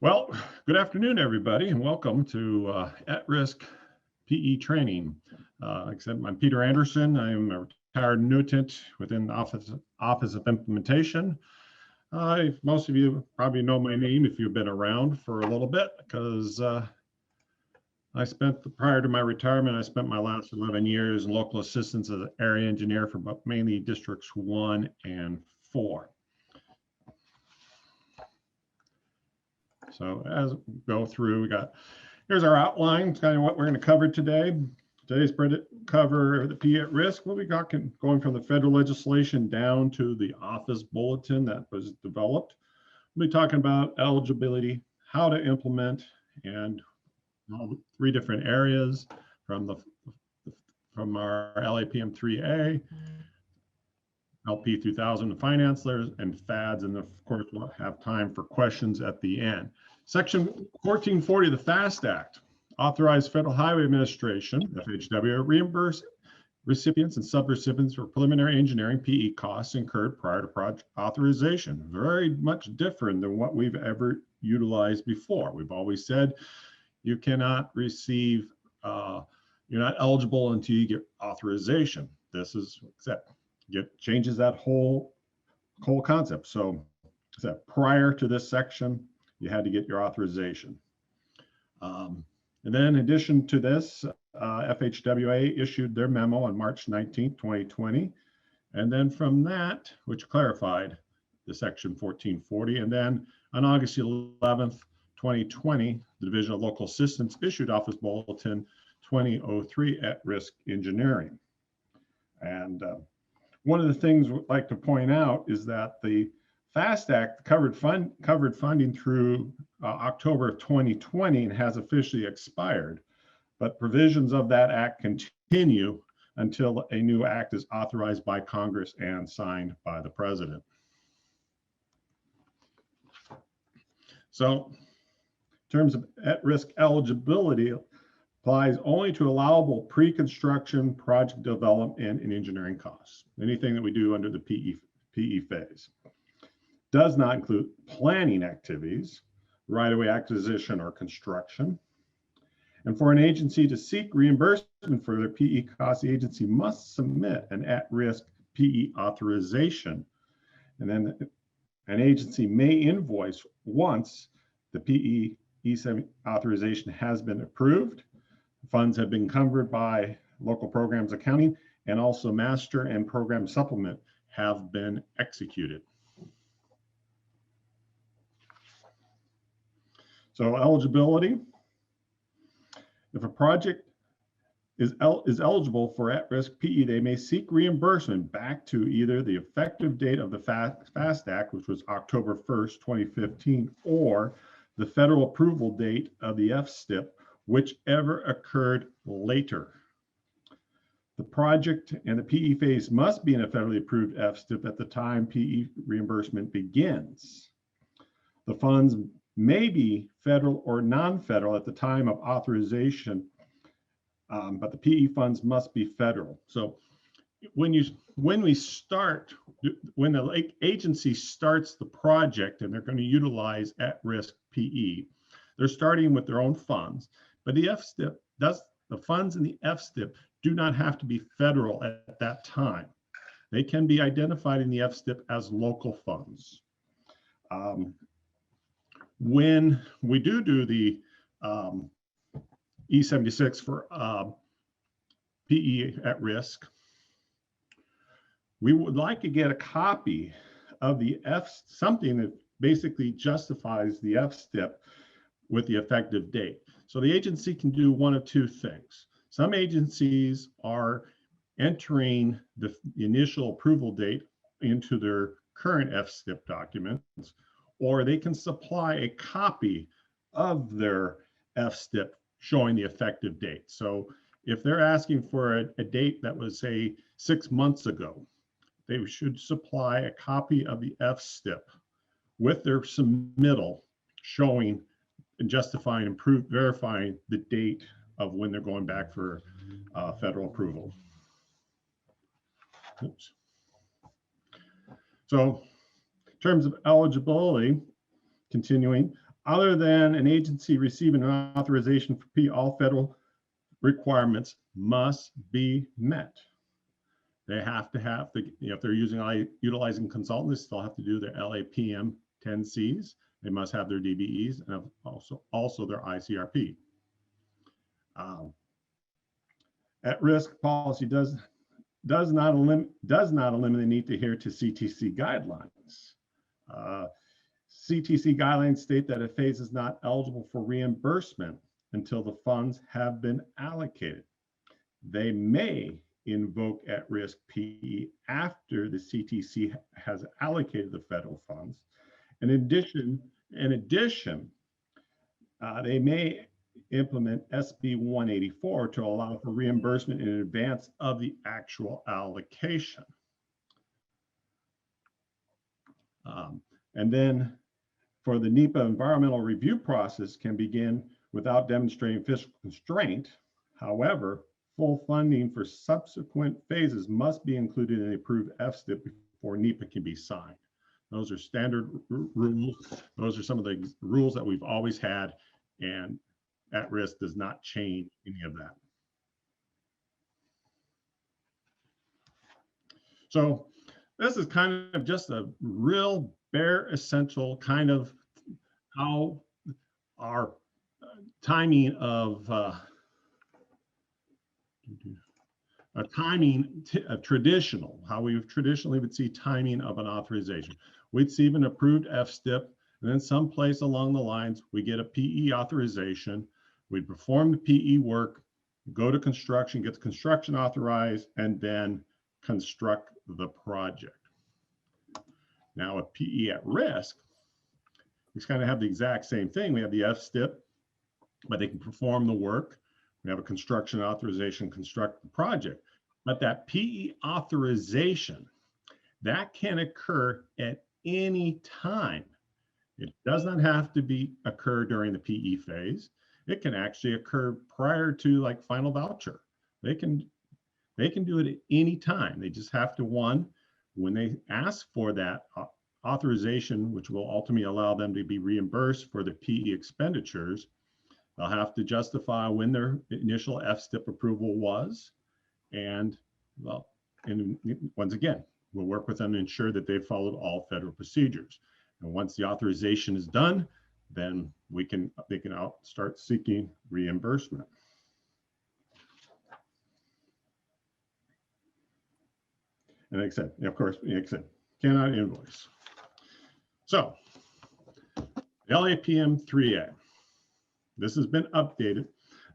Well, good afternoon, everybody, and welcome to At-Risk PE Training. Like I said, I'm Peter Anderson. I'm a retired annuitant within the Office of Implementation. Most of you probably know my name if you've been around for a little bit, because prior to my retirement, I spent my last 11 years in local assistance as an area engineer for mainly districts 1 and 4. So as we go through, here's our outline, kind of what we're going to cover today. Today's cover the PE at risk. What we got going from the federal legislation down to the office bulletin that was developed. We'll be talking about eligibility, how to implement, and 3 different areas from our LAPM 3A, LP 3000 finance layers, and FADs, and of course we'll have time for questions at the end. Section 1440 of the FAST Act authorized Federal Highway Administration, FHW, reimburse recipients and subrecipients for preliminary engineering PE costs incurred prior to project authorization. Very much different than what we've ever utilized before. We've always said you cannot receive, you're not eligible until you get authorization. This is changes that whole concept. So prior to this section, you had to get your authorization. And then in addition to this, FHWA issued their memo on March 19, 2020. And then from that, which clarified the section 1440. And then on August 11th, 2020, the Division of Local Assistance issued Office Bulletin 2003 at risk engineering. And one of the things we'd like to point out is that the FAST Act covered funding through October of 2020 and has officially expired, but provisions of that act continue until a new act is authorized by Congress and signed by the President. So in terms of at-risk eligibility, applies only to allowable pre-construction project development and engineering costs, anything that we do under the PE phase. Does not include planning activities, right-of-way acquisition or construction. And for an agency to seek reimbursement for their PE costs, the agency must submit an at-risk PE authorization. And then an agency may invoice once the PE E7 authorization has been approved. Funds have been covered by local programs accounting, and also master and program supplement have been executed. So eligibility, if a project is eligible for at-risk PE, they may seek reimbursement back to either the effective date of the FAST Act, which was October 1st, 2015, or the federal approval date of the FSTIP, whichever occurred later. The project and the PE phase must be in a federally approved FSTIP at the time PE reimbursement begins. The funds may be federal or non-federal at the time of authorization, but the PE funds must be federal. So when the agency starts the project and they're going to utilize at-risk PE, they're starting with their own funds, but the FSTIP the funds in the FSTIP do not have to be federal at that time. They can be identified in the FSTIP as local funds. When we do the E76 for PE at risk, we would like to get a copy of the something that basically justifies the FSTIP with the effective date. So the agency can do one of 2 things. Some agencies are entering the initial approval date into their current FSTIP documents, or they can supply a copy of their FSTIP showing the effective date. So if they're asking for a date that was, say, 6 months ago, they should supply a copy of the FSTIP with their submittal showing and justifying and verifying the date of when they're going back for federal approval. Oops. So in terms of eligibility, continuing, Other than an agency receiving an authorization for P, all federal requirements must be met. They have to have the, if they're utilizing consultants, they'll have to do their LAPM 10Cs. They must have their DBEs and also their ICRP. At-risk policy does not eliminate the need to adhere to CTC guidelines. CTC guidelines state that a phase is not eligible for reimbursement until the funds have been allocated. They may invoke at-risk PE after the CTC has allocated the federal funds. In addition, they may implement SB 184 to allow for reimbursement in advance of the actual allocation. And then for the NEPA environmental review process can begin without demonstrating fiscal constraint. However, full funding for subsequent phases must be included in the approved FSTIP before NEPA can be signed. Those are standard rules. Those are some of the rules that we've always had, and at-risk does not change any of that. So this is kind of just a real bare essential kind of how our timing of traditional, how we traditionally would see timing of an authorization. We'd see an approved FSTIP, and then someplace along the lines, we get a PE authorization. We'd perform the PE work, go to construction, get the construction authorized, and then construct the project. Now, a PE at risk, we kind of have the exact same thing. We have the FSTIP, but they can perform the work. We have a construction authorization, construct the project. But that PE authorization, that can occur at any time. It does not have to occur during the PE phase. It can actually occur prior to like final voucher. They can do it at any time. They just have to, one, when they ask for that authorization, which will ultimately allow them to be reimbursed for the PE expenditures, they'll have to justify when their initial FSTIP approval was. And well, and once again, we'll work with them to ensure that they've followed all federal procedures. And once the authorization is done, then they can start seeking reimbursement. And like I said, of course, like I said, cannot invoice. So LAPM 3A, this has been updated.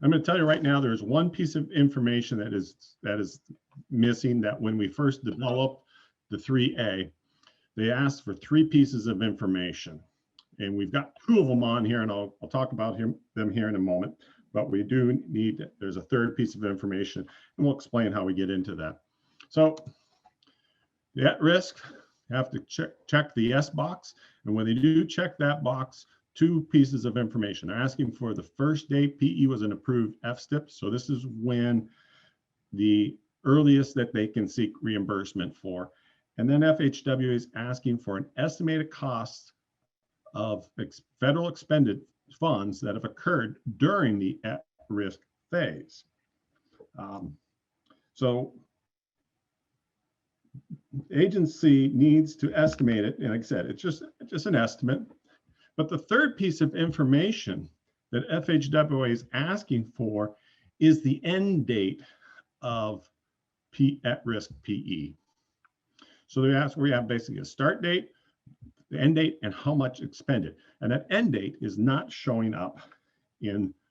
I'm going to tell you right now, there's one piece of information that is missing, that when we first developed the 3A, they asked for 3 pieces of information. And we've got 2 of them on here, and I'll talk about them here in a moment. But we do need, there's a 3rd piece of information, and we'll explain how we get into that. So the at-risk have to check the yes box. And when they do check that box, 2 pieces of information. They're asking for the first day PE was an approved FSTIP. So this is when the earliest that they can seek reimbursement for. And then FHWA is asking for an estimated cost of federal expended funds that have occurred during the at-risk phase. So agency needs to estimate it. And like I said, it's just an estimate. But the 3rd piece of information that FHWA is asking for is the end date of at-risk PE. So they ask, we have basically a start date, the end date, and how much expended. And that end date is not showing up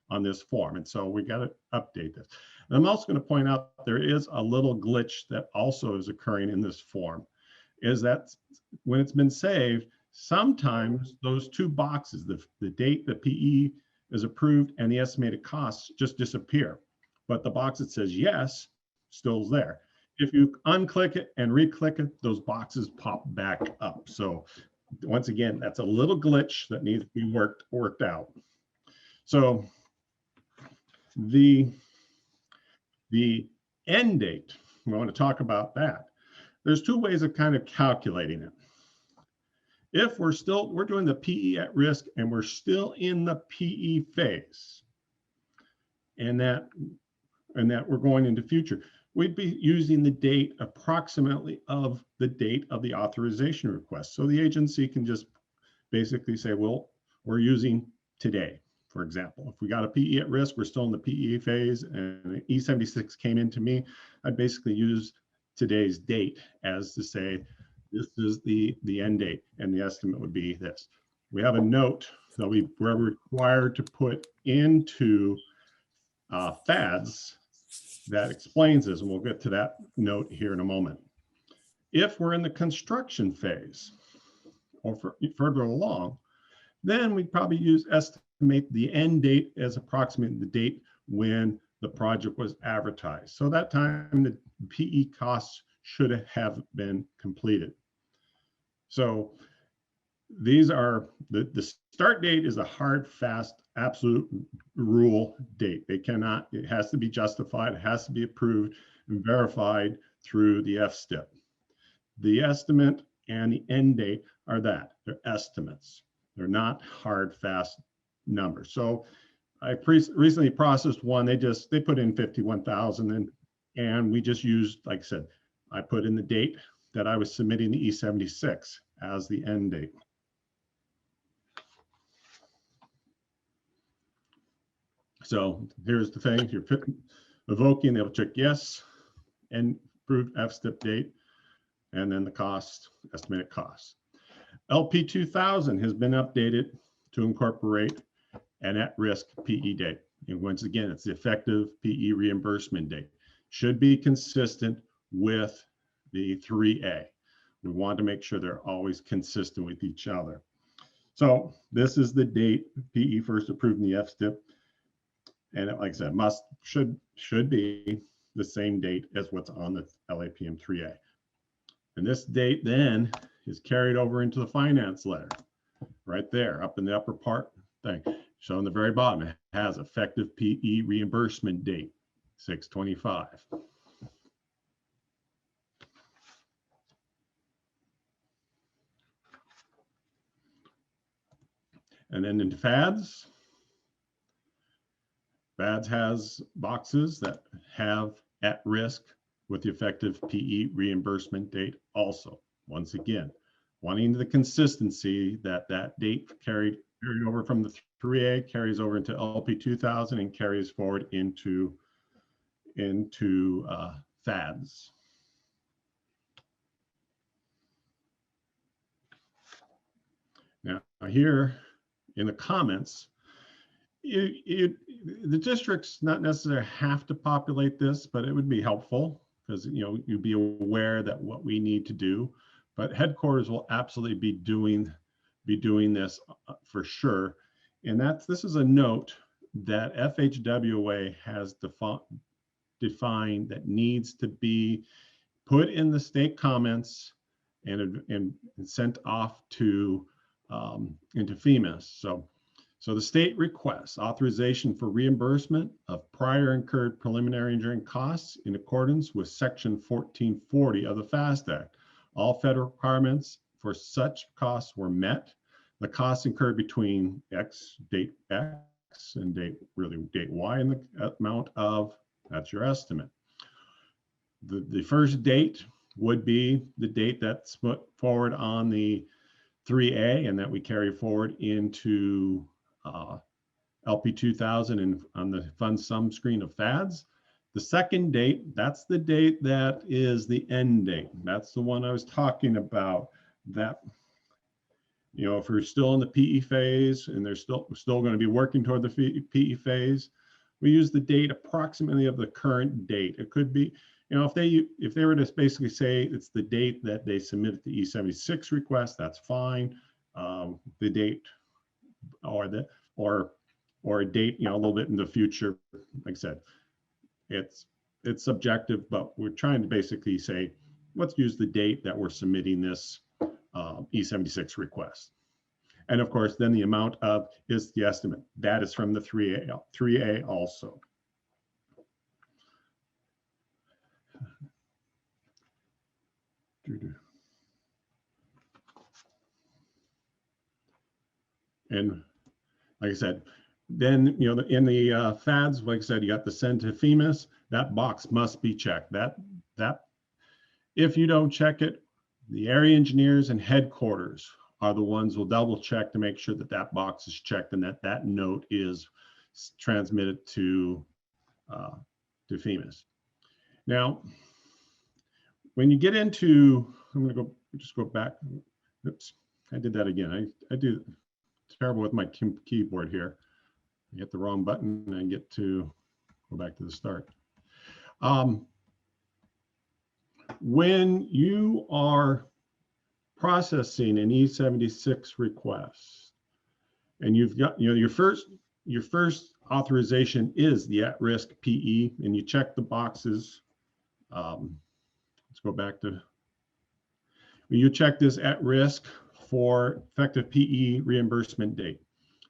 on this form. And so we got to update this. And I'm also going to point out there is a little glitch that also is occurring in this form, is that when it's been saved, sometimes those 2 boxes, the date the PE is approved and the estimated costs, just disappear. But the box that says yes still is there. If you unclick it and re-click it, those boxes pop back up. So once again, that's a little glitch that needs to be worked out. So the end date, we want to talk about that. There's 2 ways of kind of calculating it. If we're doing the PE at risk and we're still in the PE phase, and that we're going into future, we'd be using the date approximately of the date of the authorization request. So the agency can just basically say, well, we're using today. For example, if we got a PE at risk, we're still in the PE phase, and E76 came into me, I'd basically use today's date as to say, this is the end date, and the estimate would be this. We have a note that we're required to put into FADS that explains this, and we'll get to that note here in a moment. If we're in the construction phase or further along, then we'd probably estimate the end date as approximately the date when the project was advertised. So that time the PE costs should have been completed. So these are the start date is a hard, fast, absolute rule date. It has to be justified, it has to be approved and verified through the FSTIP. The estimate and the end date are they're estimates. They're not hard, fast numbers. So I recently processed one. They put in 51,000, and we just used, like I said, I put in the date that I was submitting the E76 as the end date. So here's the thing: you're evoking, they'll check yes, and approved FSTIP date, and then the cost, estimated cost. LP 2000 has been updated to incorporate an at-risk PE date. And once again, it's the effective PE reimbursement date. Should be consistent with the 3A. We want to make sure they're always consistent with each other. So this is the date PE first approved in the FSTIP. And like I said, should be the same date as what's on the LAPM 3A. And this date then is carried over into the finance letter, right there, up in the upper part thing. Shown on the very bottom, it has effective PE reimbursement date, 6/25. And then into FADS. FADS has boxes that have at risk with the effective PE reimbursement date also. Once again, wanting the consistency that date carried over from the 3A carries over into LP 2000 and carries forward into FADS. Now here in the comments, the districts not necessarily have to populate this, but it would be helpful because you'd be aware that what we need to do. But headquarters will absolutely be doing this for sure. And this is a note that FHWA has defined that needs to be put in the state comments and sent off to into FEMA. So the state requests authorization for reimbursement of prior incurred preliminary engineering costs in accordance with Section 1440 of the FAST Act. All federal requirements for such costs were met. The costs incurred between date X and date Y, and the amount of, that's your estimate. The first date would be the date that's put forward on the 3A and that we carry forward into LP 2000 and on the fund sum screen of FADS. The second date, that's the date that is the end date. That's the one I was talking about. That, if we're still in the PE phase and they're still going to be working toward the PE phase, we use the date approximately of the current date. It could be, if they were to basically say it's the date that they submitted the E76 request, that's fine. The date or a date, a little bit in the future, like I said, it's subjective, but we're trying to basically say, let's use the date that we're submitting this E76 request. And of course, then the amount of is the estimate. That is from the 3A also. And like I said, then, in the FADs, like I said, you got the send to FEMAS, that box must be checked. That if you don't check it, the area engineers and headquarters are the ones who will double check to make sure that that box is checked and that that note is transmitted to FEMAS. Now, when you get into, I'm going to just go back. Oops, I did that again. I do terrible with my keyboard here. I hit the wrong button and I get to go back to the start. When you are processing an E76 request, and you've got, your first authorization is the at-risk PE, and you check the boxes. Let's go back to, you check this at risk for effective PE reimbursement date.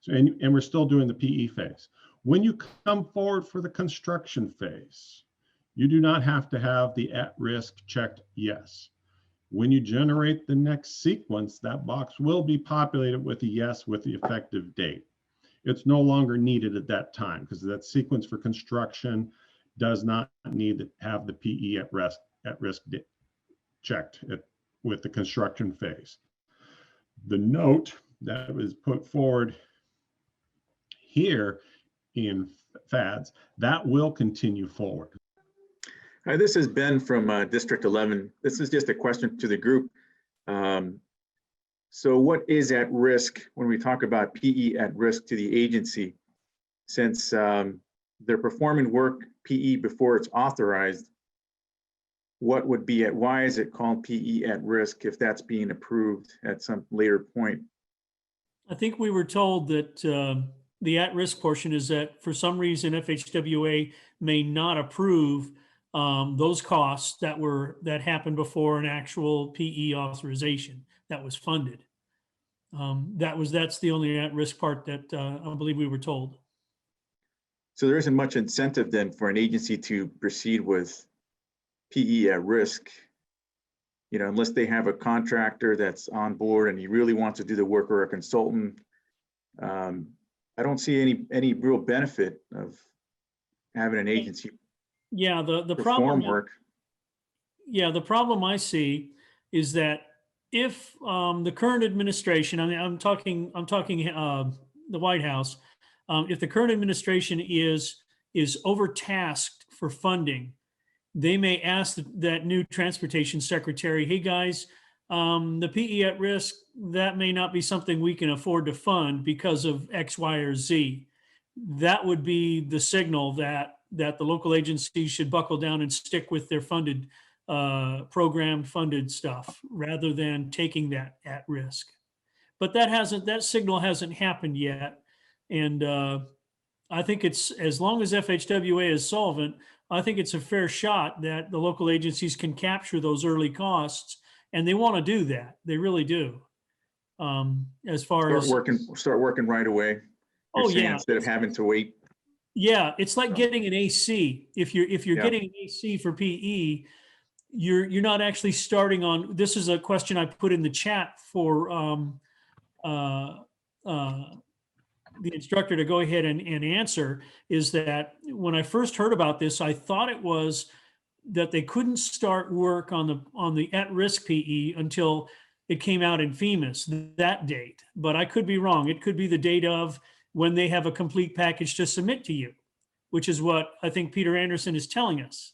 So, and we're still doing the PE phase. When you come forward for the construction phase, you do not have to have the at-risk checked yes. When you generate the next sequence, that box will be populated with a yes with the effective date. It's no longer needed at that time because that sequence for construction does not need to have the PE at risk checked with the construction phase. The note that was put forward here in FADs, that will continue forward. Hi, this is Ben from District 11. This is just a question to the group. So what is at risk when we talk about PE at risk to the agency? Since they're performing work PE before it's authorized, what would be why is it called PE at risk if that's being approved at some later point? I think we were told that the at-risk portion is that for some reason FHWA may not approve those costs that happened before an actual PE authorization that was funded. That's the only at-risk part that I believe we were told. So there isn't much incentive then for an agency to proceed with PE at risk, unless they have a contractor that's on board and he really wants to do the work, or a consultant. I don't see any real benefit of having an agency. Yeah, the problem work. Yeah, the problem I see is that if the current administration, I mean, I'm talking the White House, if the current administration is overtasked for funding, they may ask that new transportation secretary, hey guys, the PE at risk, that may not be something we can afford to fund because of X, Y, or Z. That would be the signal that the local agencies should buckle down and stick with their funded, program funded stuff rather than taking that at risk. But that signal hasn't happened yet. And I think it's, as long as FHWA is solvent, I think it's a fair shot that the local agencies can capture those early costs, and they want to do that. They really do. As far as start working right away. Oh yeah, instead of having to wait. Yeah, it's like getting an AC. If you're getting an AC for PE, you're not actually starting on. This is a question I put in the chat for the instructor to go ahead and answer. Is that when I first heard about this, I thought it was that they couldn't start work on the at-risk PE until it came out in FEMAS that date. But I could be wrong. It could be the date of when they have a complete package to submit to you, which is what I think Peter Anderson is telling us.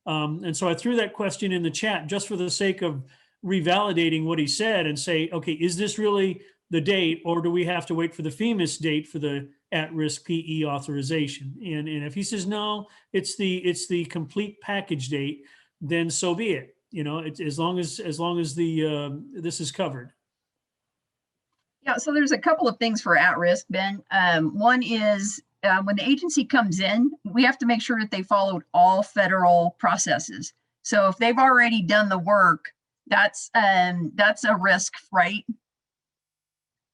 And so I threw that question in the chat just for the sake of revalidating what he said and say, okay, is this really the date, or do we have to wait for the FEMAS date for the at-risk PE authorization? And if he says, no, it's the complete package date, then so be it. As long as this is covered. Yeah, so there's a couple of things for at-risk, Ben. One is when the agency comes in, we have to make sure that they followed all federal processes. So if they've already done the work, that's a risk, right?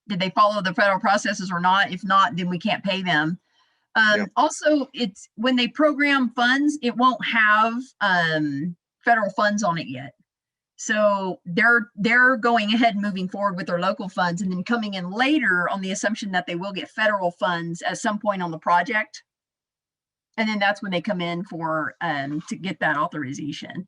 Did they follow the federal processes or not? If not, then we can't pay them. Also, it's when they program funds, it won't have federal funds on it yet. So they're going ahead and moving forward with their local funds and then coming in later on the assumption that they will get federal funds at some point on the project. And then that's when they come in for to get that authorization.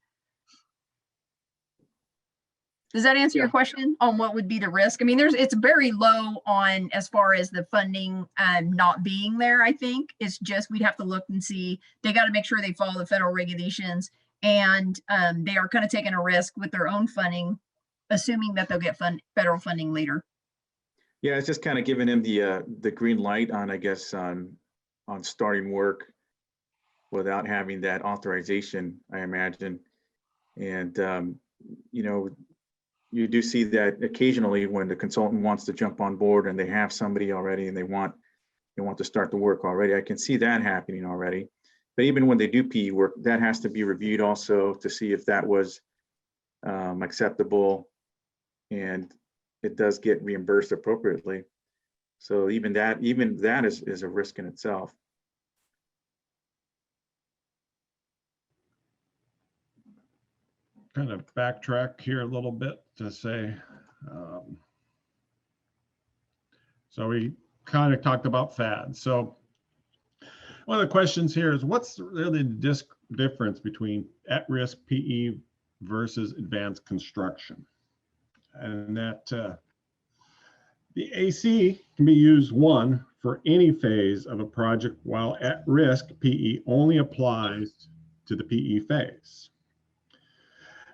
Does that answer your question on what would be the risk? I mean, it's very low on as far as the funding not being there. I think it's just we'd have to look and see. They got to make sure they follow the federal regulations, and they are kind of taking a risk with their own funding, assuming that they'll get federal funding later. Yeah, it's just kind of giving them the green light on, I guess, on starting work without having that authorization, I imagine. And you know, you do see that occasionally when the consultant wants to jump on board and they have somebody already and they want to start the work already. I can see that happening already. But even when they do PE work, that has to be reviewed also to see if that was acceptable, and it does get reimbursed appropriately. So even that is a risk in itself. Kind of backtrack here a little bit to say, so we kind of talked about FAD. So one of the questions here is, what's really the difference between at-risk PE versus advanced construction? And that the AC can be used, one, for any phase of a project, while at-risk PE only applies to the PE phase.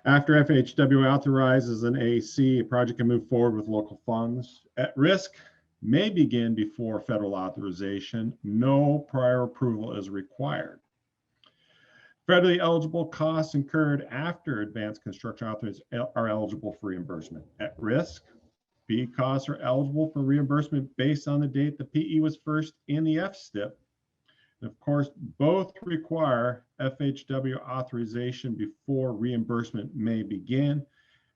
After FHW authorizes an AC, a project can move forward with local funds. At-risk may begin before federal authorization. No prior approval is required. Federally eligible costs incurred after advanced construction authorization are eligible for reimbursement. At-risk PE costs are eligible for reimbursement based on the date the PE was first in the F-STIP. And of course, both require FHW authorization before reimbursement may begin.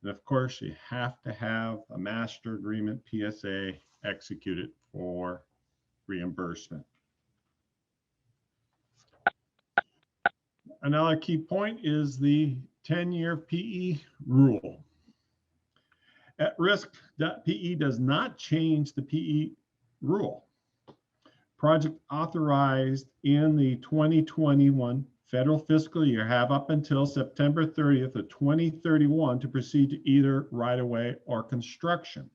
And of course, you have to have a master agreement, PSA, executed for reimbursement. Another key point is the 10-year PE rule. At-risk PE does not change the PE rule. Project authorized in the 2021 federal fiscal year have up until September 30th of 2031 to proceed to either right-of-way or construction.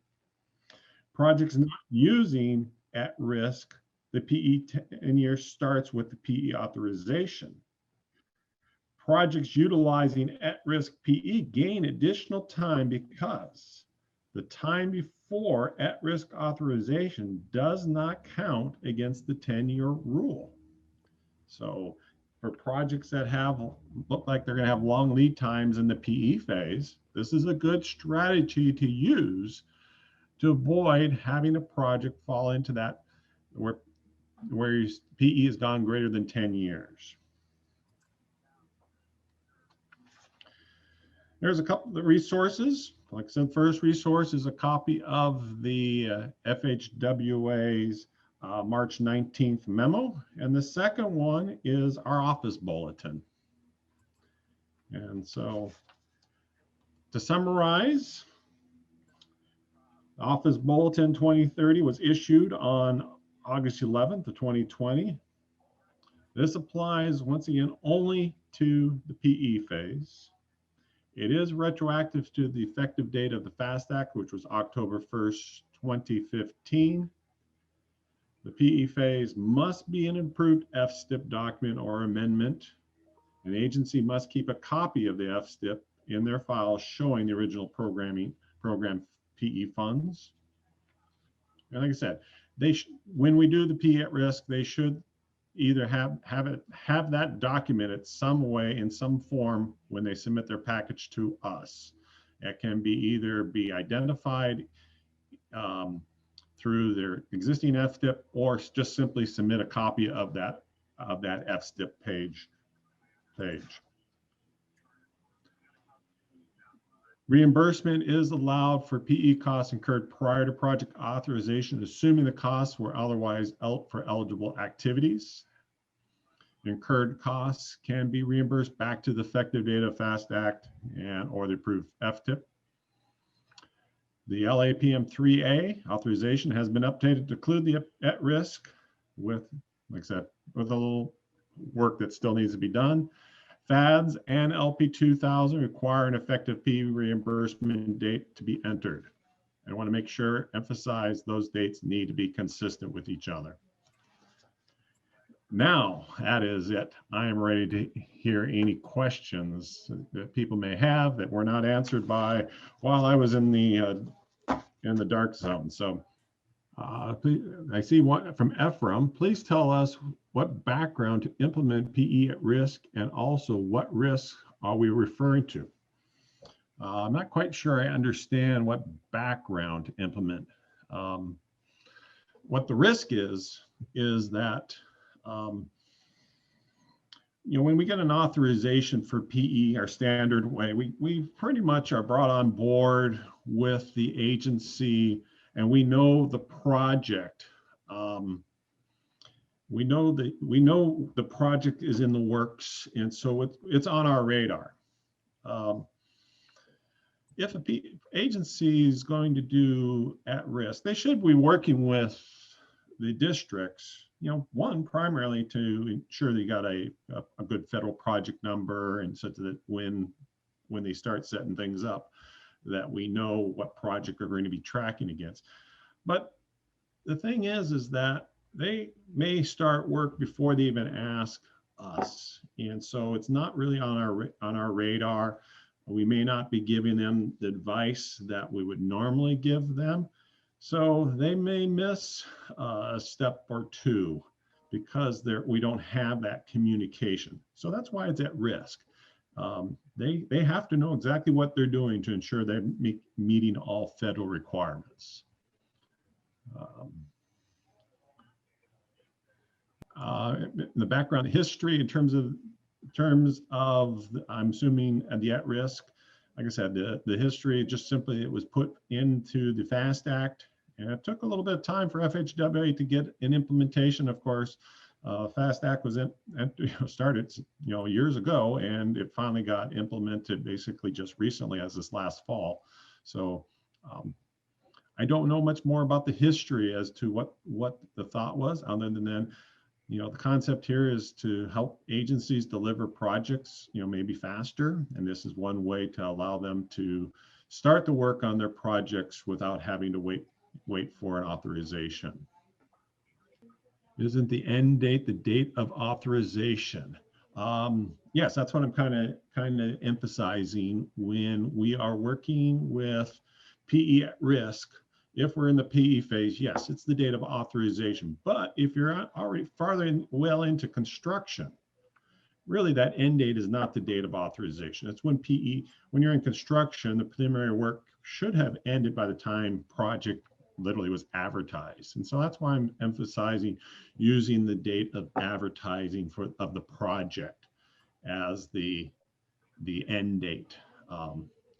Projects not using at-risk, the PE 10-year starts with the PE authorization. Projects utilizing at-risk PE gain additional time because the time before at-risk authorization does not count against the 10-year rule. So for projects that look like they're going to have long lead times in the PE phase, this is a good strategy to use to avoid having a project fall into that where PE has gone greater than 10 years. There's a couple of resources. Like I said, first resource is a copy of the FHWA's March 19th memo. And the second one is our office bulletin. And so to summarize, the Office Bulletin 2030 was issued on August 11th of 2020. This applies once again only to the PE phase. It is retroactive to the effective date of the FAST Act, which was October 1st, 2015. The PE phase must be an approved F-STIP document or amendment. An agency must keep a copy of the F-STIP in their file showing the original program PE funds. And like I said, when we do the PE at risk, they should either have that documented some way in some form when they submit their package to us. It can be either be identified through their existing F-STIP or just simply submit a copy of that F-STIP page. Reimbursement is allowed for PE costs incurred prior to project authorization, assuming the costs were otherwise for eligible activities. Incurred costs can be reimbursed back to the effective date of FAST Act and or the approved FTIP. The LAPM 3A authorization has been updated to include the at risk with, like I said, with a little work that still needs to be done. FADS and LP 2000 require an effective P reimbursement date to be entered. I want to make sure, emphasize those dates need to be consistent with each other. Now, that is it. I am ready to hear any questions that people may have that were not answered by while I was in the dark zone. So I see one from Ephraim. Please tell us what background to implement PE at risk and also what risks are we referring to? I'm not quite sure I understand what background to implement. What the risk is that when we get an authorization for PE, our standard way, we pretty much are brought on board with the agency, and we know the project. We know the project is in the works, and so it's on our radar. If an agency is going to do at risk, they should be working with the districts, one, primarily to ensure they got a good federal project number, and so that when they start setting things up, that we know what project we're going to be tracking against. But the thing is that they may start work before they even ask us, and so it's not really on our radar. We may not be giving them the advice that we would normally give them. So they may miss a step or two because we don't have that communication. So that's why it's at risk. They have to know exactly what they're doing to ensure they're meeting all federal requirements. The background history in terms of I'm assuming the at risk, like I said, the history just simply, it was put into the FAST Act, and it took a little bit of time for FHWA to get an implementation. Of course, FAST Act was started years ago, and it finally got implemented basically just recently, as this last fall. So I don't know much more about the history as to what the thought was, other than then, the concept here is to help agencies deliver projects, maybe faster. And this is one way to allow them to start the work on their projects without having to wait for an authorization. Isn't the end date the date of authorization? Yes, that's what I'm kind of emphasizing when we are working with PE at risk. If we're in the PE phase, yes, it's the date of authorization. But if you're already well into construction, really that end date is not the date of authorization. It's when you're in construction, the preliminary work should have ended by the time project literally was advertised. And so that's why I'm emphasizing using the date of advertising of the project as the end date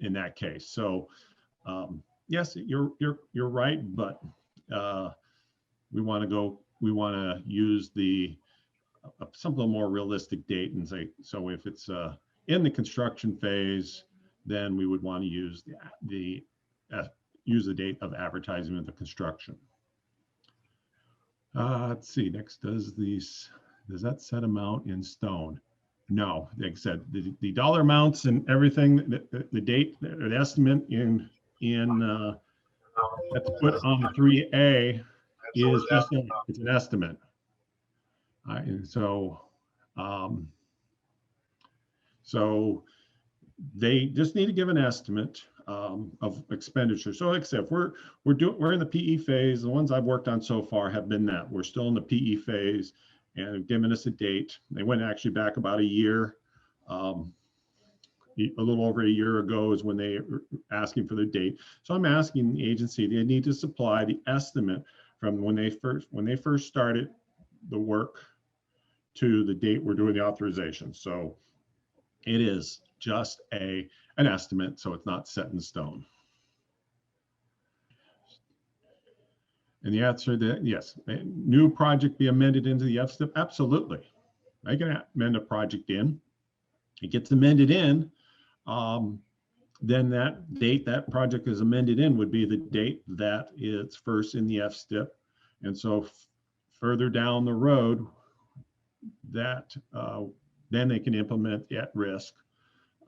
in that case. So yes, you're right, but we want to use something more realistic date and say, so if it's in the construction phase, then we would want to use the date of advertising of the construction. Let's see, next, does that set amount in stone? No, like I said, the dollar amounts and everything, the date, the estimate that's put on the 3A is just it's an estimate. So they just need to give an estimate of expenditure. So like I said, if we're in the PE phase, the ones I've worked on so far have been that we're still in the PE phase and have given us a date. They went actually back about a year. A little over a year ago is when they were asking for the date. So I'm asking the agency, they need to supply the estimate from when they first started the work to the date we're doing the authorization. So it is just an estimate, so it's not set in stone. And the answer that yes, a new project be amended into the FSTIP? Absolutely. they can amend a project in. It gets amended in, then that date that project is amended in would be the date that it's first in the F-STIP. And so further down the road, that then they can implement the at-risk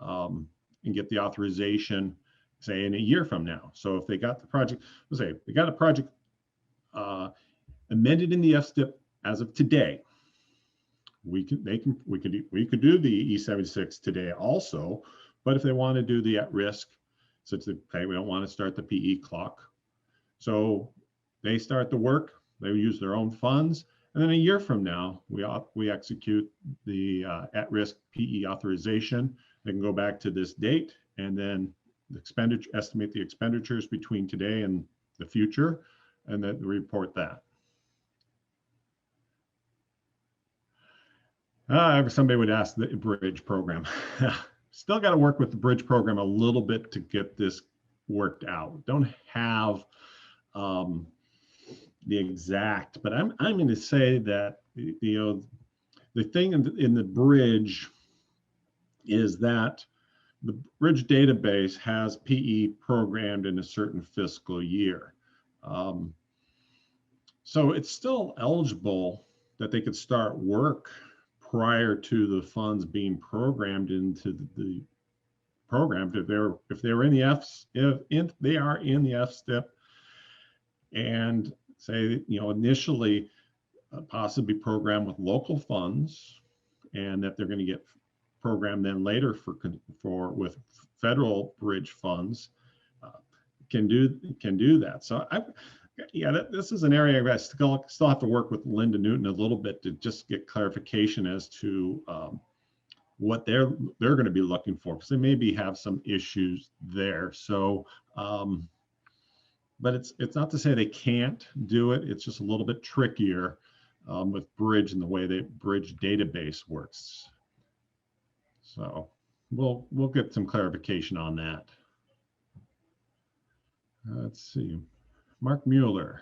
and get the authorization, say, in a year from now. So if they got the project, let's say they got a project amended in the F-STIP as of today, we could do the E76 today also. But if they want to do the at-risk, since we don't want to start the PE clock, so they start the work, they use their own funds, and then a year from now, we execute the at-risk PE authorization. They can go back to this date, and then estimate the expenditures between today and the future, and then report that. Somebody would ask the bridge program. Still got to work with the bridge program a little bit to get this worked out. Don't have the exact, but I'm going to say that the thing in the bridge is that the bridge database has PE programmed in a certain fiscal year. So it's still eligible that they could start work prior to the funds being programmed into the program. If they were in the if they are in the F-STIP, and say initially possibly programmed with local funds, and that they're going to get programmed then later with federal bridge funds, can do that. So this is an area I still have to work with Linda Newton a little bit to just get clarification as to what they're going to be looking for, because they maybe have some issues there. So, but it's not to say they can't do it. It's just a little bit trickier with bridge and the way that bridge database works. So we'll get some clarification on that. Let's see. Mark Mueller.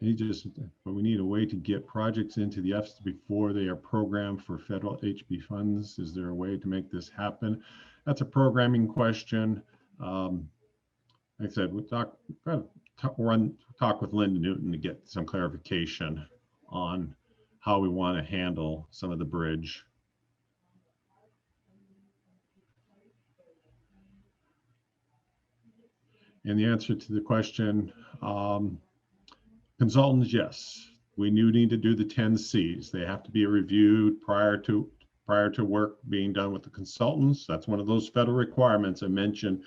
We need a way to get projects into the Fs before they are programmed for federal HB funds. Is there a way to make this happen? That's a programming question. Like I said, we'll talk with Linda Newton to get some clarification on how we want to handle some of the bridge. And the answer to the question, consultants, yes, we need to do the 10 Cs. They have to be reviewed prior to work being done with the consultants. That's one of those federal requirements I mentioned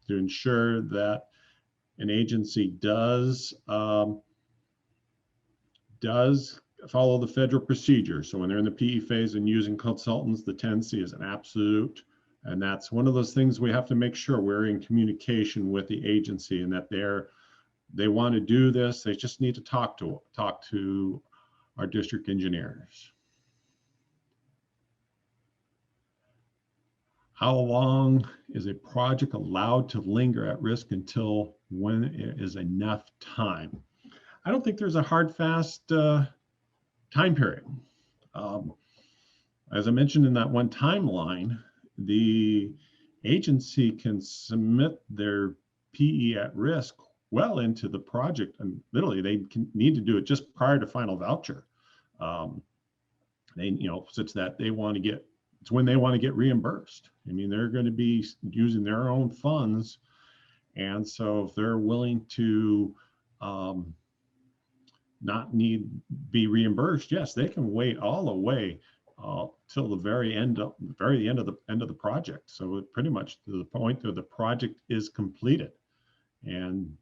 to ensure that an agency does follow the federal procedure. So when they're in the PE phase and using consultants, the 10C is an absolute. And that's one of those things we have to make sure we're in communication with the agency, and that they want to do this. They just need to talk to our district engineers. How long is a project allowed to linger at risk until when it is enough time? I don't think there's a hard, fast time period. As I mentioned in that one timeline, the agency can submit their PE at risk well into the project, and literally they need to do it just prior to final voucher. Such that it's when they want to get reimbursed. I mean, they're going to be using their own funds, and so if they're willing to not be reimbursed, yes, they can wait all the way till the very end of the project. So pretty much to the point that the project is completed, and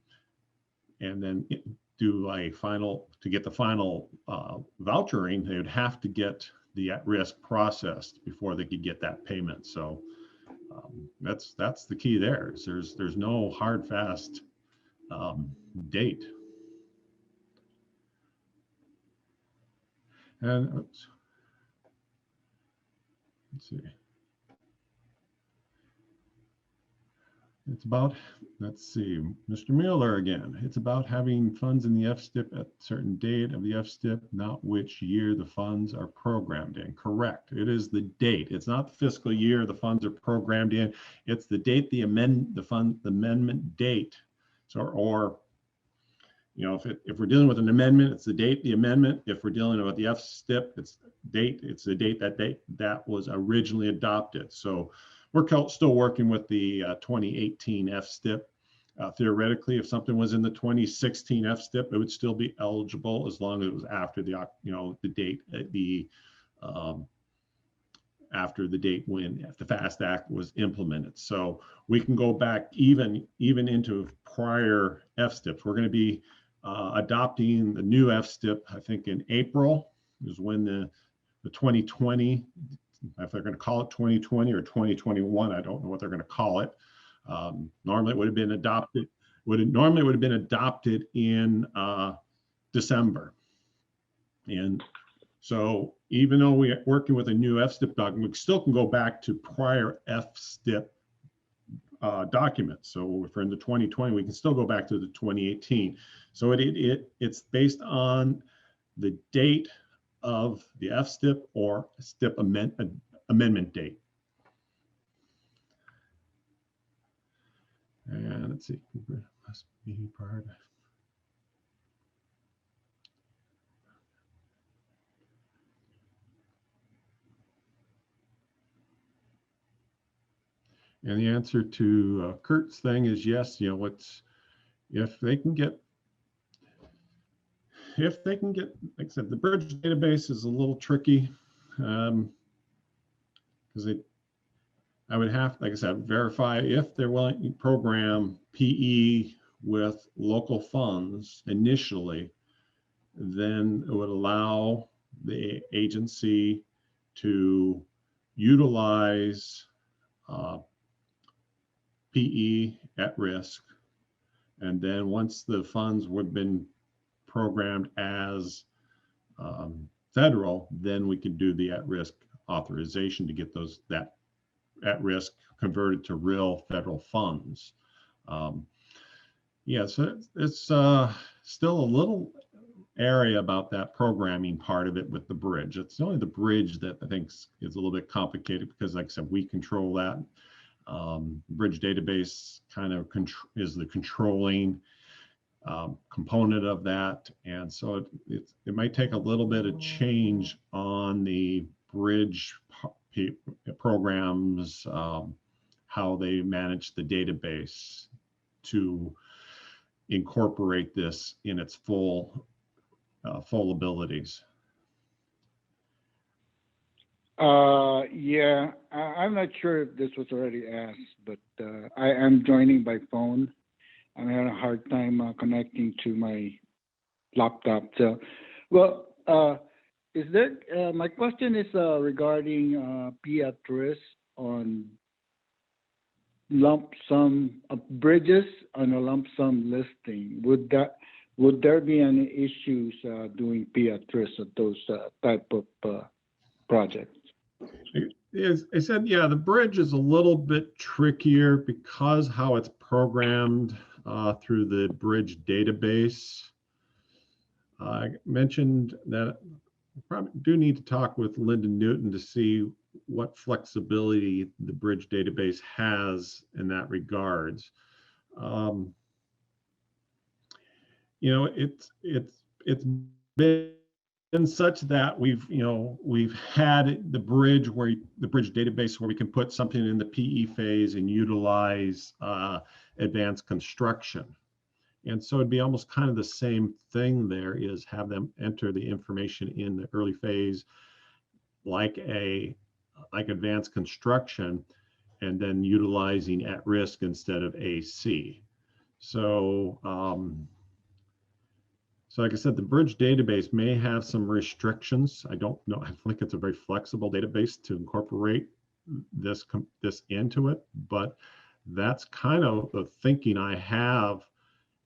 then do a final, to get the final vouchering, they would have to get the at-risk processed before they could get that payment. So that's the key there. There's no hard, fast date. And let's see. It's about, let's see, Mr. Miller again. It's about having funds in the FSTIP at a certain date of the FSTIP, not which year the funds are programmed in. Correct. It is the date. It's not the fiscal year the funds are programmed in. It's the date the amendment date. So, or you know, if we're dealing with an amendment, it's the date the amendment. If we're dealing with the FSTIP, it's the date that was originally adopted. So we're still working with the 2018 FSTIP. Theoretically, if something was in the 2016 FSTIP, it would still be eligible as long as it was after the date after the date when the FAST Act was implemented. So we can go back even into prior FSTIPs. We're going to be adopting the new FSTIP, I think in April is when the 2020, if they're going to call it 2020 or 2021, I don't know what they're going to call it. Normally it would have been adopted. Normally it would have been adopted in December. And so even though we're working with a new FSTIP document, we still can go back to prior FSTIP documents. So if we're in the 2020, we can still go back to the 2018. So it's based on the date of the FSTIP or STIP amendment date. And let's see, must be part of. And the answer to Kurt's thing is yes. You know, if they can get, like I said, the bridge database is a little tricky because I would have, like I said, verify if they're willing to program PE with local funds initially, then it would allow the agency to utilize PE at risk. And then once the funds would have been programmed as federal, then we could do the at-risk authorization to get that at-risk converted to real federal funds. Yeah, so it's still a little area about that programming part of it with the bridge. It's only the bridge that I think is a little bit complicated because, like I said, we control that. Bridge database kind of is the controlling component of that, and so it might take a little bit of change on the bridge programs, how they manage the database to incorporate this in its full abilities. Yeah, I'm not sure if this was already asked, but I am joining by phone. I'm having a hard time connecting to my laptop. So, well, is there? My question is regarding P at risk on lump sum bridges on a lump sum listing. Would there be any issues doing P at risk of those type of projects? I said, yeah, the bridge is a little bit trickier because how it's programmed through the bridge database. I mentioned that I probably do need to talk with Lyndon Newton to see what flexibility the bridge database has in that regards. You know, it's been such that we've had the bridge database where we can put something in the PE phase and utilize advanced construction. And so it'd be almost kind of the same thing there, is have them enter the information in the early phase like advanced construction, and then utilizing at risk instead of AC. So so like I said, the bridge database may have some restrictions. I don't know. I think it's a very flexible database to incorporate this into it, but that's kind of the thinking I have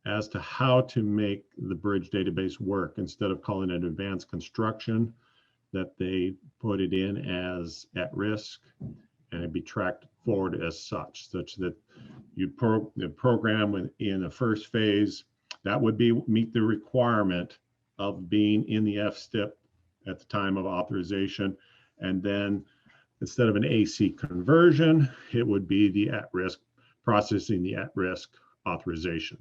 as to how to make the bridge database work. Instead of calling it advanced construction, that they put it in as at risk, and it'd be tracked forward as such that the program in the first phase, that would meet the requirement of being in the FSTIP at the time of authorization. And then instead of an AC conversion, it would be the at-risk, processing the at-risk authorization.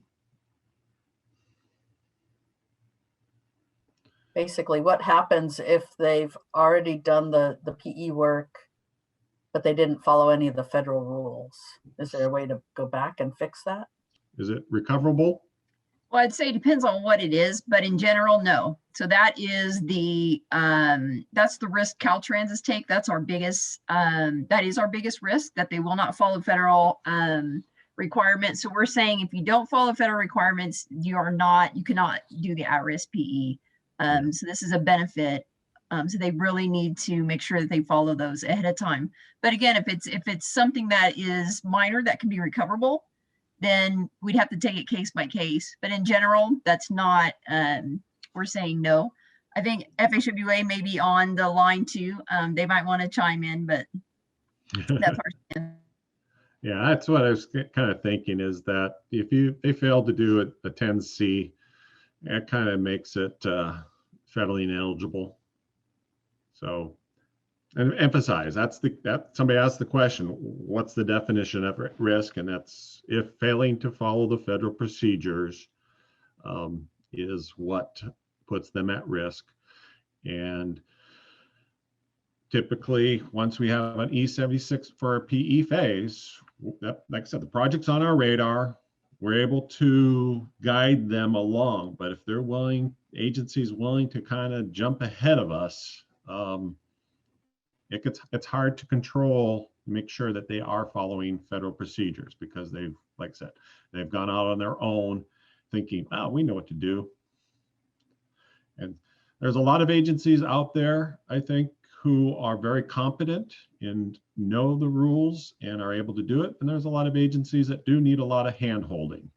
Basically, what happens if they've already done the PE work, but they didn't follow any of the federal rules? Is there a way to go back and fix that? Is it recoverable? Well, I'd say it depends on what it is, but in general, no. So that is that's the risk Caltrans take. That's our biggest, that is our biggest risk, that they will not follow federal requirements. So we're saying if you don't follow federal requirements, you cannot do the at-risk PE. So this is a benefit. So they really need to make sure that they follow those ahead of time. But again, if it's something that is minor that can be recoverable, then we'd have to take it case by case. But in general, that's not, we're saying no. I think FHWA may be on the line too. They might want to chime in, but that's our stand. Yeah, that's what I was kind of thinking, is that if they fail to do a 10C, that kind of makes it federally ineligible. So, and emphasize, that somebody asked the question, what's the definition of risk? And that's if failing to follow the federal procedures is what puts them at risk. And typically, once we have an E76 for our PE phase, like I said, the project's on our radar. We're able to guide them along, but if they're willing, agencies willing to kind of jump ahead of us, it's hard to control, make sure that they are following federal procedures, because they've, like I said, they've gone out on their own thinking, oh, we know what to do. And there's a lot of agencies out there, I think, who are very competent and know the rules and are able to do it. And there's a lot of agencies that do need a lot of hand holding.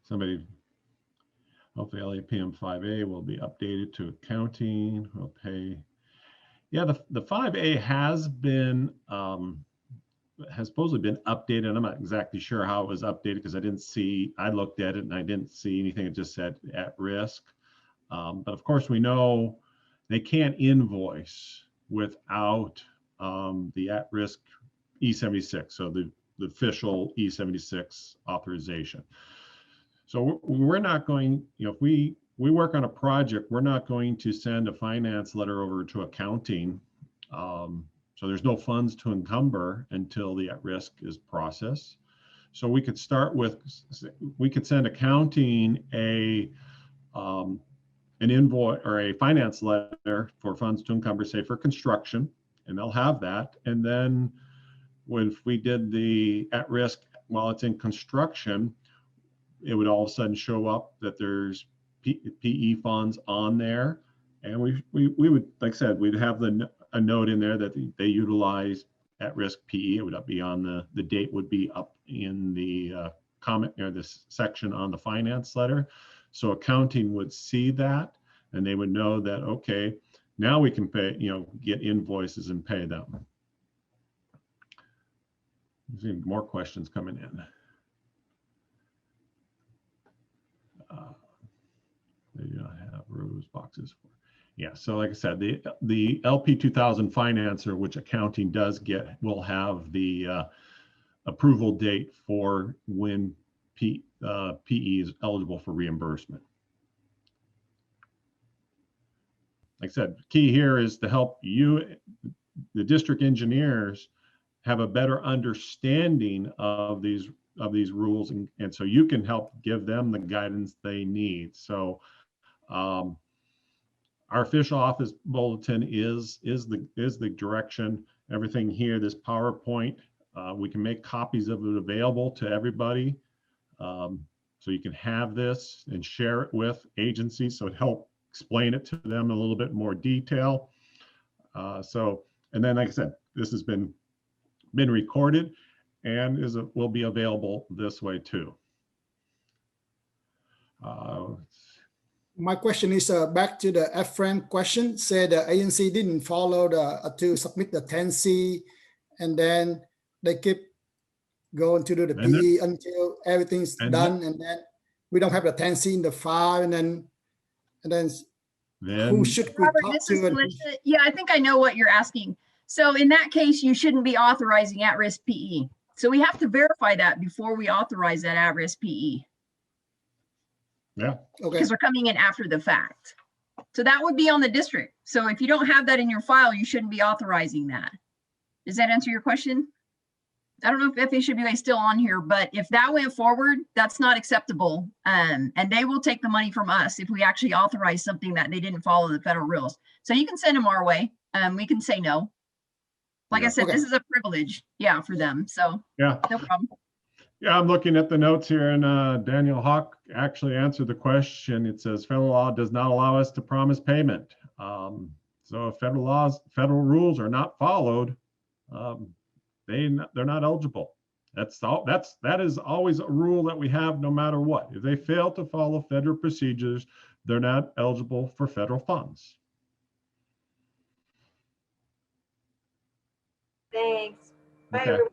Somebody, hopefully LAPM 5A will be updated to accounting, will pay. Yeah, the 5A has been, has supposedly been updated. I'm not exactly sure how it was updated, because I looked at it and I didn't see anything. It just said at risk. But of course we know they can't invoice without the at-risk E76, so the official E76 authorization. So we're not going, if we work on a project, we're not going to send a finance letter over to accounting. So there's no funds to encumber until the at-risk is processed. So we could we could send accounting an invoice or a finance letter for funds to encumber, say for construction, and they'll have that. And then if we did the at-risk while it's in construction, it would all of a sudden show up that there's PE funds on there. And we would, like I said, we'd have a note in there that they utilize at-risk PE. It would be on the date would be up in the comment or this section on the finance letter. So accounting would see that, and they would know that, okay, now we can pay, get invoices and pay them. There's more questions coming in. They do not have rows, boxes for. Yeah, so like I said, the LP 2000 financer, which accounting does get, will have the approval date for when PE is eligible for reimbursement. Like I said, key here is to help you, the district engineers, have a better understanding of these rules, and so you can help give them the guidance they need. So our official office bulletin is the direction. Everything here, this PowerPoint, we can make copies of it available to everybody, so you can have this and share it with agencies, so it help explain it to them in a little bit more detail. And then, like I said, this has been recorded and will be available this way too. My question is back to the FRAM question. Said the agency didn't follow the to submit the 10C, and then they keep going to do the And PE until everything's and done, and then we don't have the 10C in the file, and then who then should we Robert, talk this is to? And Melissa. Yeah, I think I know what you're asking. So in that case, you shouldn't be authorizing at-risk PE. So we have to verify that before we authorize that at-risk PE, yeah, okay, because they're coming in after the fact. So that would be on the district. So if you don't have that in your file, you shouldn't be authorizing that. Does that answer your question? I don't know if FHWA is still on here, but if that went forward, that's not acceptable. And they will take the money from us if we actually authorize something that they didn't follow the federal rules. So you can send them our way. We can say no. Like I Yeah. said, Okay. this is a privilege, yeah, for them. So yeah. no problem. Yeah, I'm looking at the notes here, and Daniel Hawk actually answered the question. It says federal law does not allow us to promise payment. So if federal rules are not followed, they're not eligible. That is always a rule that we have no matter what. If they fail to follow federal procedures, they're not eligible for federal funds. Thanks. Bye, Okay. everyone.